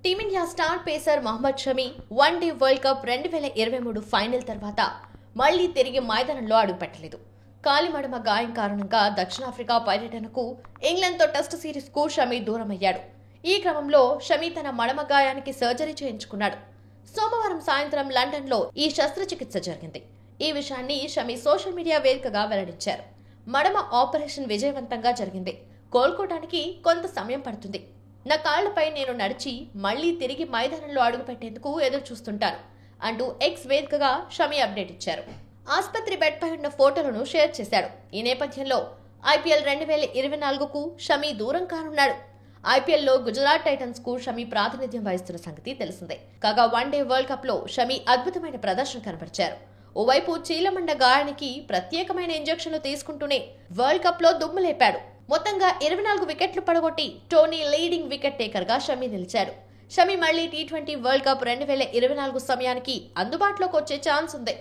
Team India star pacer Mohammed Shami one day World Cup 2023 final తర్వాత మళ్లీ తిరిగి మైదానంలో అడుగుపెట్టలేదు. కాలిమడమ గాయం కారణంగా దక్షిణాఫ్రికా పర్యటనకు ఇంగ్లాండ్తో టెస్ట్ సిరీస్కు షమి దూరమయ్యాడు. ఈ క్రమంలో షమి తన మడమ గాయానికి సర్జరీ చేయించుకున్నాడు. సోమవారం సాయంత్రం లండన్లో ఈ శస్త్రచికిత్స జరిగింది. ఈ విషయాన్ని షమి సోషల్ మీడియా వేదికగా వెల్లడించారు. మడమ ఆపరేషన్ విజయవంతంగా జరిగింది. కోలుకోవడానికి కొంత సమయం పడుతుంది. నా కాళ్లపై నేను నడిచి మళ్లీ తిరిగి మైదానంలో అడుగుపెట్టేందుకు ఎదురు చూస్తుంటాను అంటూ ఎక్స్ వేదికగా షమి అప్డేట్ ఇచ్చారు. ఆసుపత్రి బెడ్ పై ఉన్న ఫోటోలను షేర్ చేశాడు. ఈ నేపథ్యంలో ఐపీఎల్ 2024కు షమి దూరం కానున్నాడు. ఐపీఎల్లో గుజరాత్ టైటన్స్ కు షమి ప్రాతినిధ్యం వహిస్తున్న సంగతి తెలిసిందే. కాగా వన్డే వరల్డ్ కప్ లో షమి అద్భుతమైన ప్రదర్శన కనబరిచారు. ఓవైపు చీలమండ గాయానికి ప్రత్యేకమైన ఇంజెక్షన్లు తీసుకుంటూనే వరల్డ్ కప్ లో దుమ్ములేపాడు. మొత్తంగా 24 వికెట్లు పడగొట్టి టోనీ లీడింగ్ వికెట్ టేకర్ గా షమి నిలిచాడు. షమి మళ్లీ T20 వరల్డ్ కప్ 2024 సమయానికి అందుబాటులోకి వచ్చే ఛాన్స్ ఉంది.